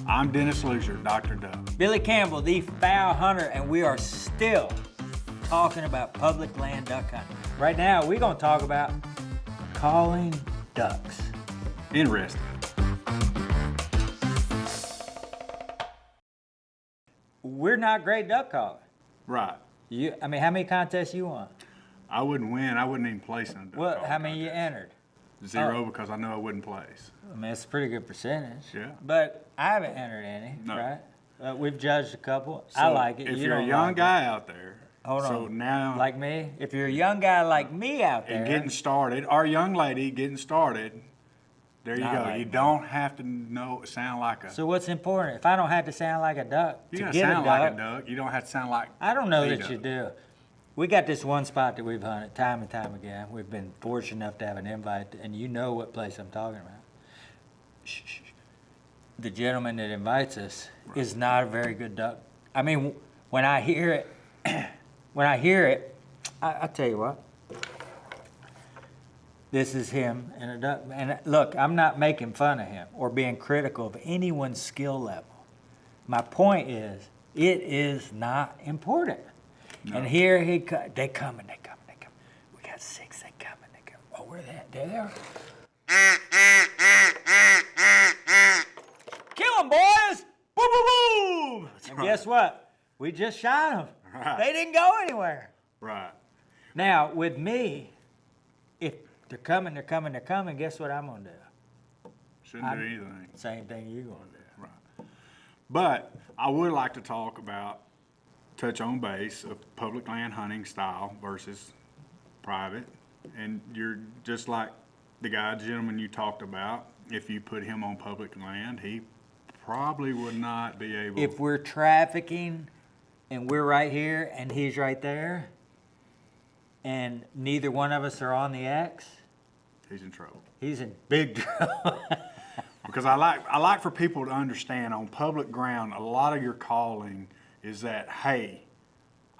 I'm Dennis Lucier, Dr. Duck. Billy Campbell, the fowl hunter, and we are still talking about public land duck hunting. Right now, we're going to talk about calling ducks. Interesting. We're not great duck callers. Right. How many contests you won? I wouldn't win. I wouldn't even place in a duck Well, call how many you contest. entered? Zero, because I know I wouldn't place. I mean, it's a pretty good percentage. Yeah. But I haven't entered any, No. right? We've judged a couple. So I like it. If You you're a don't young like guy out there, Hold so on. now Like me? If you're a young guy like me out there. and getting started, or a young lady getting started, there you Not go. like You me. don't have to sound like a. So what's important? If I don't have to sound like a duck You to gotta get sound a duck, like a duck. You don't have to sound like. I don't know a that duck. you do. We got this one spot that we've hunted time and time again. We've been fortunate enough to have an invite, and you know what place I'm talking about. Shh, shh, shh. The gentleman that invites us is not a very good duck. I mean, when I hear it, I tell you what. This is him and a duck. And look, I'm not making fun of him or being critical of anyone's skill level. My point is, it is not important. No. And here they coming. We got 6, they coming. Oh, where they at? There they are. Kill them, boys! Boom, boom, boom! And guess what? We just shot them. Right. They didn't go anywhere. Right. Now, with me, if they're coming, guess what I'm going to do? Shouldn't do anything. Same thing you're going to do. Right. But I would like to touch on base of public land hunting style versus private. And you're just like the gentleman you talked about. If you put him on public land, he probably would not be able. If we're trafficking and we're right here and he's right there and neither one of us are on the X, He's in trouble. he's in big trouble. Because I like for people to understand on public ground, a lot of your calling is that, hey,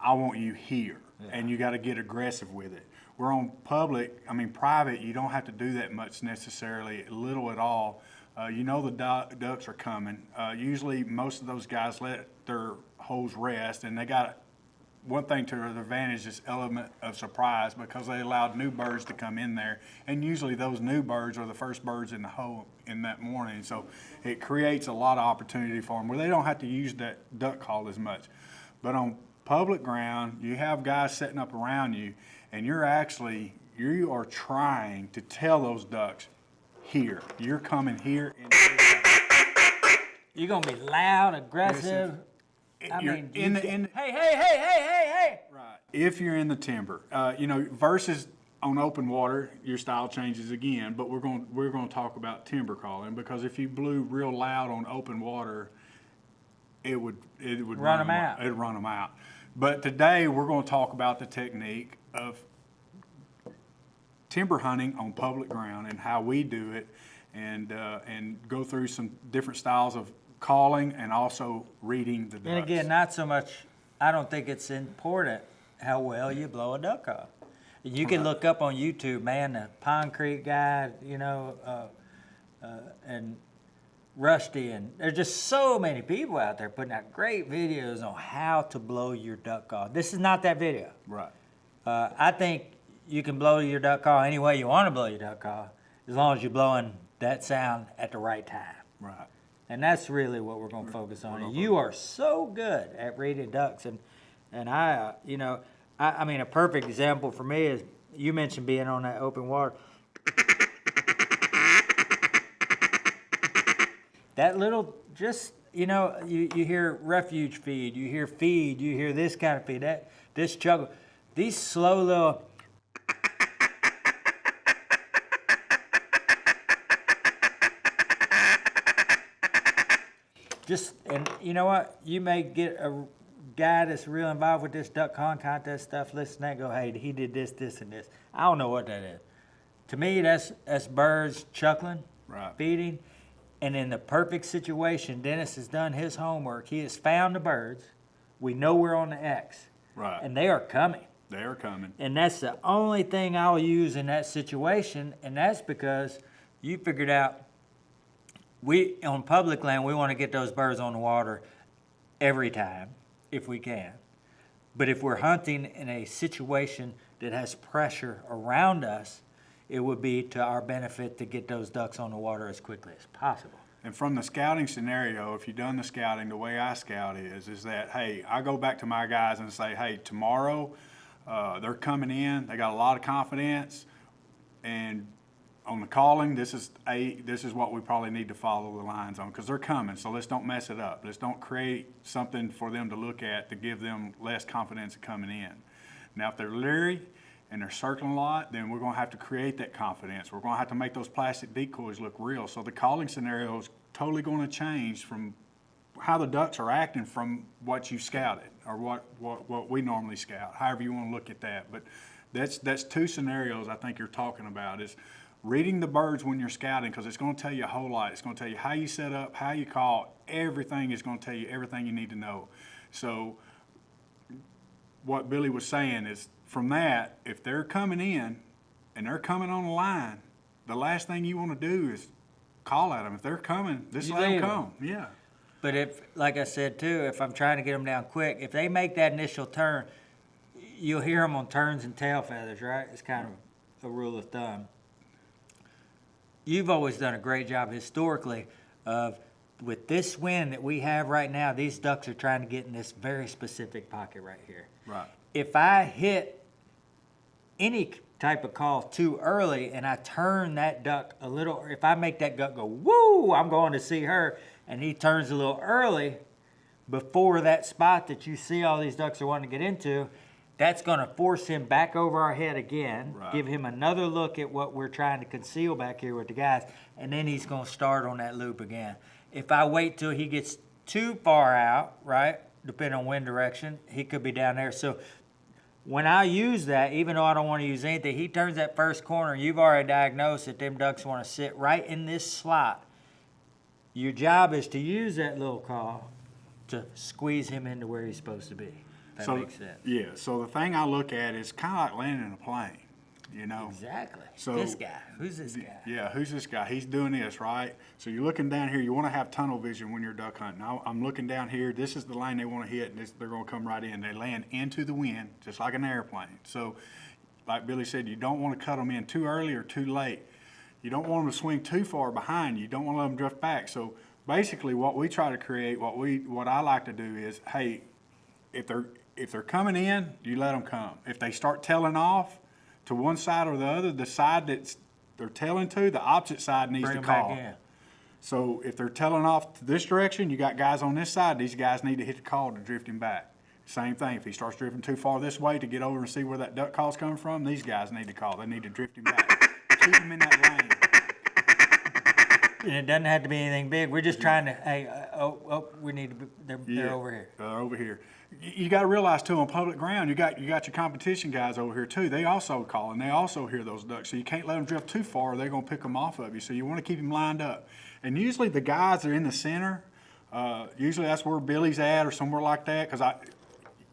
I want you here, and you got to get aggressive with it. We're on private, you don't have to do that much necessarily, little at all. You know the ducks are coming. Usually most of those guys let their holes rest, and they got one thing to their advantage, this element of surprise, because they allowed new birds to come in there, and usually those new birds are the first birds in the hole in that morning. So it creates a lot of opportunity for them where they don't have to use that duck call as much. But on public ground, you have guys setting up around you, and you are trying to tell those ducks, here, you're coming here. You're going to be loud, aggressive. Hey. Right. If you're in the timber, versus on open water, your style changes again. But we're going to talk about timber calling, because if you blew real loud on open water, it would Run them out. It'd run them out. But today we're going to talk about the technique of timber hunting on public ground and how we do it, and go through some different styles of calling and also reading the ducks. And again, not so much, I don't think it's important how well you blow a duck call. You can look up on YouTube, man, the Pond Creek guy, and Rusty, and there's just so many people out there putting out great videos on how to blow your duck call. This is not that video. Right. I think you can blow your duck call any way you want to blow your duck call, as long as you're blowing that sound at the right time. Right. And that's really what we're going to focus on. And you are so good at reading ducks, and I mean, a perfect example for me is you mentioned being on that open water. That little, you hear refuge feed, you hear this kind of feed, this chuckle, these slow little. And you know what? You may get a guy that's real involved with this duck calling contest stuff, listen to that and go, hey, he did this, this, and this. I don't know what that is. To me, that's birds chuckling, right, feeding. And in the perfect situation, Dennis has done his homework. He has found the birds. We know we're on the X. Right. And they are coming. They are coming. And that's the only thing I'll use in that situation, and that's because you figured out on public land, we want to get those birds on the water every time, if we can. But if we're hunting in a situation that has pressure around us, it would be to our benefit to get those ducks on the water as quickly as possible. And from the scouting scenario, if you've done the scouting, the way I scout is that, hey, I go back to my guys and say, hey, tomorrow they're coming in, they got a lot of confidence, and on the calling, this is what we probably need to follow the lines on, because they're coming, so let's don't mess it up. Let's don't create something for them to look at to give them less confidence in coming in. Now, if they're leery and they're circling a lot, then we're going to have to create that confidence. We're going to have to make those plastic decoys look real. So the calling scenario is totally going to change from how the ducks are acting from what you scouted, or what we normally scout, however you want to look at that. But that's two scenarios I think you're talking about, is reading the birds when you're scouting, because it's going to tell you a whole lot. It's going to tell you how you set up, how you call, everything is going to tell you everything you need to know. So what Billy was saying is, from that, if they're coming in and they're coming on the line, the last thing you want to do is call at them. If they're coming, just let them come. Yeah. But if, like I said too, if I'm trying to get them down quick, if they make that initial turn, you'll hear them on turns and tail feathers, right? It's kind of a rule of thumb. You've always done a great job historically of, with this wind that we have right now, these ducks are trying to get in this very specific pocket right here. Right. If I hit any type of call too early and I turn that duck a little, if I make that duck go, woo, I'm going to see her, and he turns a little early before that spot that you see all these ducks are wanting to get into, that's going to force him back over our head again, Right. give him another look at what we're trying to conceal back here with the guys, and then he's going to start on that loop again. If I wait till he gets too far out, right, depending on wind direction, he could be down there. So when I use that, even though I don't want to use anything, he turns that first corner, you've already diagnosed that them ducks want to sit right in this slot. Your job is to use that little call to squeeze him into where he's supposed to be. If that makes sense. Yeah, so the thing I look at is kind of like landing a plane, you know? Exactly. So this guy, who's this guy? Yeah, who's this guy? He's doing this, right? So you're looking down here. You want to have tunnel vision when you're duck hunting. Now, I'm looking down here. This is the lane they want to hit, and they're going to come right in. They land into the wind, just like an airplane. So, like Billy said, you don't want to cut them in too early or too late. You don't want them to swing too far behind you. You don't want to let them drift back. So basically, what we try to create, what I like to do is, hey, if they're coming in, you let them come. If they start tailing off to one side or the other, the side that's they're tailing to, the opposite side needs Bring to him back call. in. So if they're tailing off to this direction, you got guys on this side, these guys need to hit the call to drift him back. Same thing, if he starts drifting too far this way to get over and see where that duck call's coming from, these guys need to call. They need to drift him back. Keep him in that lane. And it doesn't have to be anything big. We're just trying to, hey, we need to be, they're over here. They're over here. You got to realize too, on public ground, you got your competition guys over here too. They also call and they also hear those ducks. So you can't let them drift too far, or they're going to pick them off of you. So you want to keep them lined up. And usually the guys that are in the center. Usually that's where Billy's at or somewhere like that, because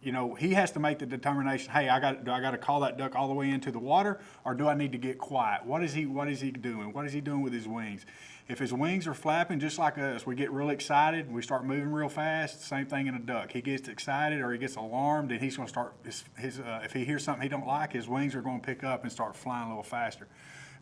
he has to make the determination. Hey, do I got to call that duck all the way into the water, or do I need to get quiet? What is he doing? What is he doing with his wings? If his wings are flapping just like us, we get really excited, we start moving real fast. Same thing in a duck. He gets excited or he gets alarmed, and he's going to start if he hears something he don't like, his wings are going to pick up and start flying a little faster.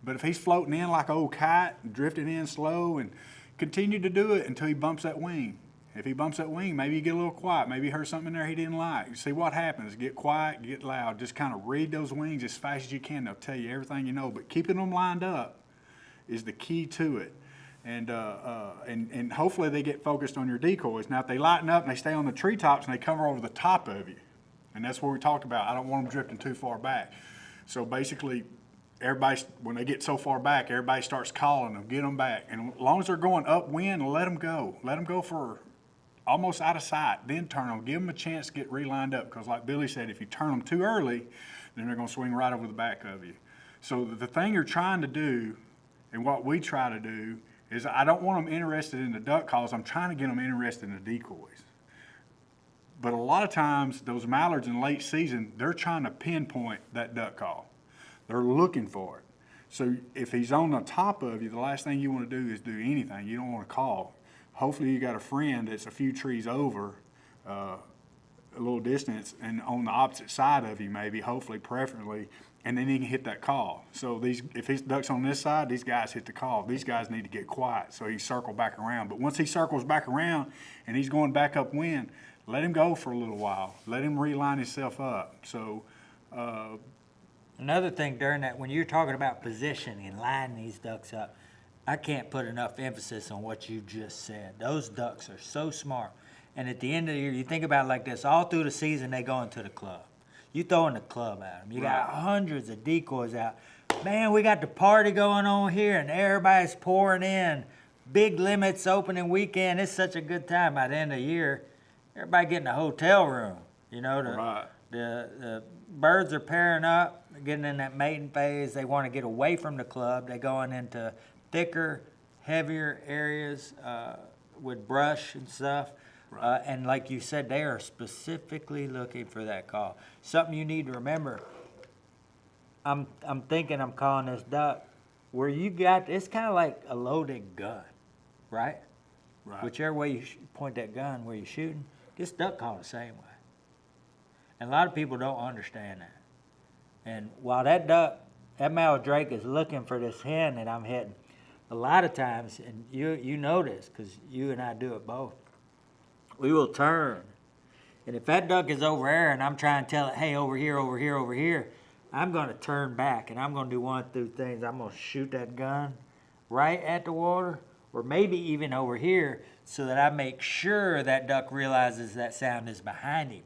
But if he's floating in like an old kite, drifting in slow, and continue to do it until he bumps that wing. If he bumps that wing, maybe you get a little quiet. Maybe he heard something in there he didn't like. You see what happens. Get quiet, get loud. Just kind of read those wings as fast as you can. They'll tell you everything you know. But keeping them lined up is the key to it. And hopefully they get focused on your decoys. Now, if they lighten up and they stay on the treetops and they come over the top of you, and that's what we talked about. I don't want them drifting too far back. So basically, when they get so far back, everybody starts calling them, get them back. And as long as they're going upwind, let them go. Let them go for almost out of sight, then turn them. Give them a chance to get relined up, because like Billy said, if you turn them too early, then they're going to swing right over the back of you. So the thing you're trying to do, and what we try to do, is I don't want them interested in the duck calls. I'm trying to get them interested in the decoys. But a lot of times, those mallards in late season, they're trying to pinpoint that duck call. They're looking for it. So if he's on the top of you, the last thing you want to do is do anything. You don't want to call. Hopefully you got a friend that's a few trees over, a little distance, and on the opposite side of you maybe, hopefully, preferably, and then he can hit that call. So if his duck's on this side, these guys hit the call. These guys need to get quiet, so he circle back around. But once he circles back around and he's going back upwind, let him go for a little while. Let him realign himself up. So another thing during that, when you're talking about positioning and lining these ducks up, I can't put enough emphasis on what you just said. Those ducks are so smart. And at the end of the year, you think about it like this, all through the season, they go into the club. You throwing the club at them. You got hundreds of decoys out. Man, we got the party going on here, and everybody's pouring in. Big limits opening weekend. It's such a good time. By the end of the year, everybody getting a hotel room. You know, the birds are pairing up, getting in that mating phase. They want to get away from the club. They're going into thicker, heavier areas with brush and stuff. And like you said, they are specifically looking for that call. Something you need to remember, I'm thinking I'm calling this duck, where you got, it's kind of like a loaded gun, right? Whichever way you point that gun where you're shooting, this duck call the same way. And a lot of people don't understand that. And while that duck, that male drake is looking for this hen that I'm hitting, a lot of times, and you know this because you and I do it both, we will turn. And if that duck is over there and I'm trying to tell it, hey, over here, over here, over here, I'm going to turn back and I'm going to do one of two things. I'm going to shoot that gun right at the water, or maybe even over here, so that I make sure that duck realizes that sound is behind him.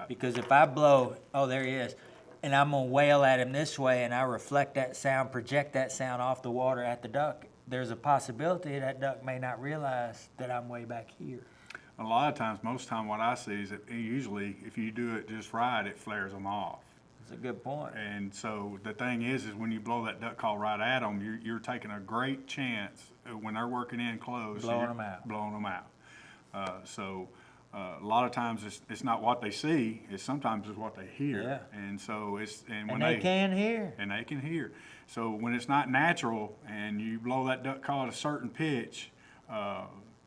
Because if I blow, oh, there he is, and I'm going to wail at him this way and I reflect that sound, project that sound off the water at the duck, there's a possibility that duck may not realize that I'm way back here. A lot of times, most of the time, what I see is that usually, if you do it just right, it flares them off. That's a good point. And so the thing is when you blow that duck call right at them, you're taking a great chance when they're working in close. Blowing them out. Blowing them out. A lot of times it's not what they see; it's sometimes it's what they hear. Yeah. And so when they can hear. And they can hear. So when it's not natural, and you blow that duck call at a certain pitch,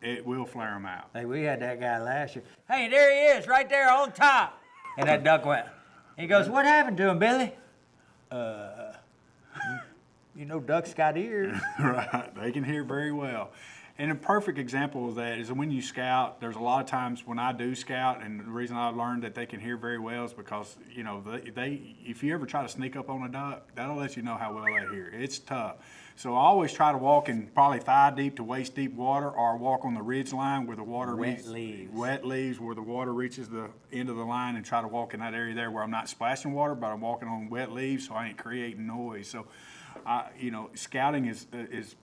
it will flare them out. Hey, we had that guy last year. Hey, there he is, right there on top. And that duck went. He goes, what happened to him, Billy? You know, ducks got ears. Right, they can hear very well. And a perfect example of that is when you scout, there's a lot of times when I do scout, and the reason I learned that they can hear very well is because, you know, they if you ever try to sneak up on a duck, that'll let you know how well they hear. It's tough. So I always try to walk in probably thigh deep to waist deep water, or walk on the ridge line where the water wet leaves where the water reaches the end of the line, and try to walk in that area there where I'm not splashing water, but I'm walking on wet leaves, so I ain't creating noise. So, you know, scouting is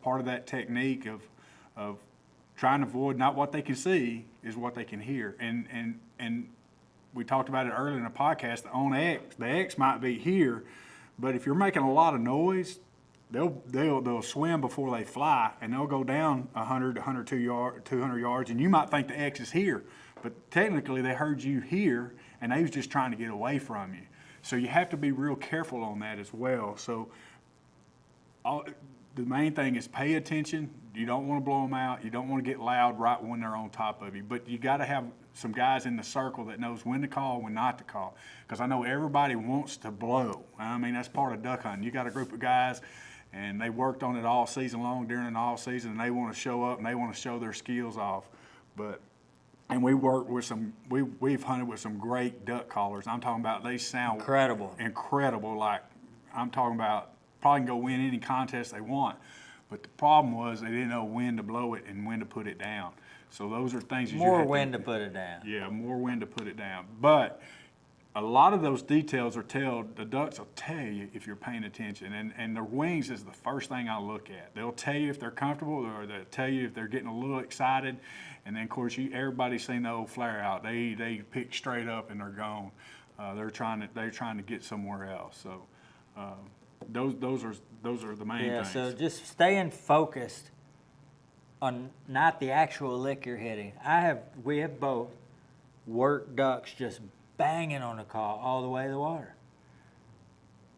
part of that technique of trying to avoid not what they can see is what they can hear. And we talked about it earlier in the podcast. The X might be here, but if you're making a lot of noise, they'll swim before they fly, and they'll go down 100, 200 yards, and you might think the X is here, but technically they heard you here, and they was just trying to get away from you. So you have to be real careful on that as well. So the main thing is pay attention. You don't want to blow them out. You don't want to get loud right when they're on top of you. But you got to have some guys in the circle that knows when to call, when not to call. Because I know everybody wants to blow. I mean, that's part of duck hunting. You got a group of guys, and they worked on it all season long during an off season, and they want to show up and they want to show their skills off. And we worked with we've hunted with some great duck callers. I'm talking about they sound incredible. Like I'm talking about probably can go win any contest they want. But the problem was they didn't know when to blow it and when to put it down. So those are things more when to put it down. Yeah, more when to put it down. But a lot of those details the ducks will tell you if you're paying attention. And their wings is the first thing I look at. They'll tell you if they're comfortable, or they'll tell you if they're getting a little excited. And then of course everybody's seen the old flare out. They pick straight up and they're gone. They're trying to get somewhere else. So those are the main things. So just staying focused on not the actual lick you're hitting. We have both worked ducks just banging on the call all the way to the water.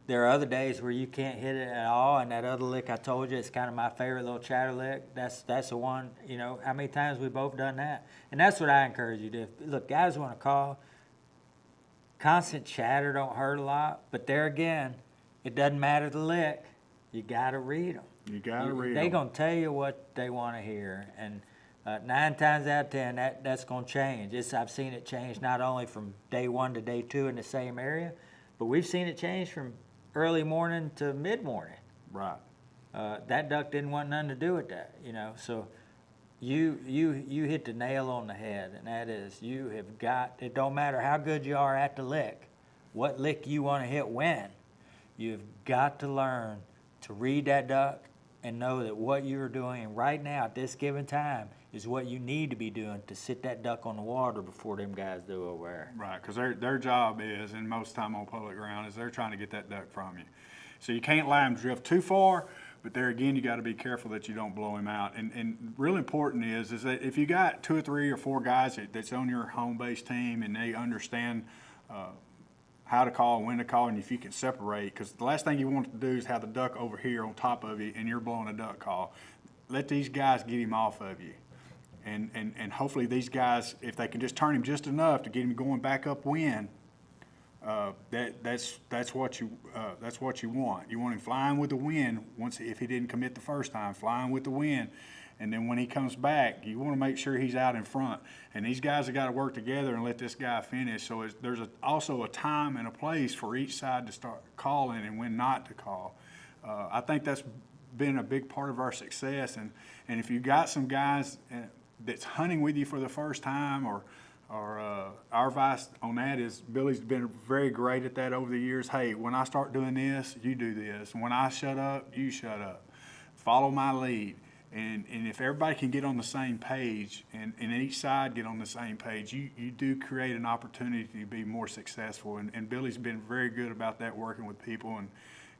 There are other days where you can't hit it at all, and that other lick I told you, it's kind of my favorite little chatter lick. That's the one, you know, how many times we both done that? And that's what I encourage you to do. Look, guys want to call. Constant chatter don't hurt a lot, but there again, it doesn't matter the lick. You got to read them. You got to read They're them. going to tell you what they want to hear, and 9 times out of 10, that's going to change. I've seen it change not only from day 1 to day 2 in the same area, but we've seen it change from early morning to mid-morning. Right. That duck didn't want nothing to do with that, you know. So you hit the nail on the head, and that is you have got. It don't matter how good you are at the lick, what lick you want to hit when. You've got to learn to read that duck and know that what you're doing right now at this given time is what you need to be doing to sit that duck on the water before them guys do over there. Right, because their job is, and most time on public ground, is they're trying to get that duck from you. So you can't let him drift too far, but there again, you got to be careful that you don't blow him out. And really important is that if you got 2 or 3 or 4 guys that's on your home-based team and they understand how to call, when to call, and if you can separate, because the last thing you want to do is have the duck over here on top of you and you're blowing a duck call. Let these guys get him off of you. And hopefully these guys, if they can just turn him just enough to get him going back upwind, that's what you want. You want him flying with the wind if he didn't commit the first time, flying with the wind, and then when he comes back, you want to make sure he's out in front. And these guys have got to work together and let this guy finish. So there's also a time and a place for each side to start calling and when not to call. I think that's been a big part of our success. And if you got some guys that's hunting with you for the first time, or our advice on that is Billy's been very great at that over the years. Hey, when I start doing this, you do this. When I shut up, you shut up. Follow my lead. And if everybody can get on the same page and each side get on the same page, you do create an opportunity to be more successful. And Billy's been very good about that, working with people and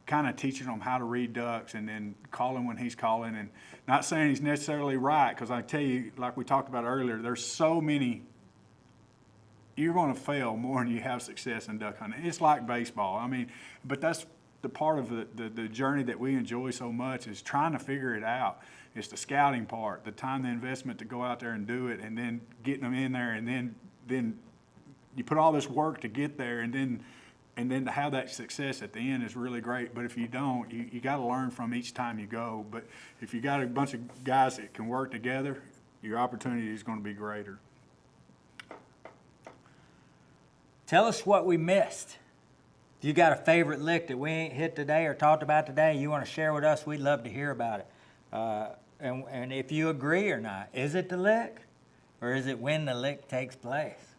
kind of teaching them how to read ducks and then calling when he's calling. And not saying he's necessarily right, because I tell you, like we talked about earlier, there's so many. You're going to fail more than you have success in duck hunting. It's like baseball. I mean, but that's the part of the journey that we enjoy so much, is trying to figure it out. It's the scouting part, the time, the investment to go out there and do it, and then getting them in there, and then you put all this work to get there, and then to have that success at the end is really great. But if you don't, you got to learn from each time you go. But if you got a bunch of guys that can work together, your opportunity is going to be greater. Tell us what we missed. If you got a favorite lick that we ain't hit today or talked about today, you want to share with us, we'd love to hear about it. And if you agree or not, is it the lick, or is it when the lick takes place?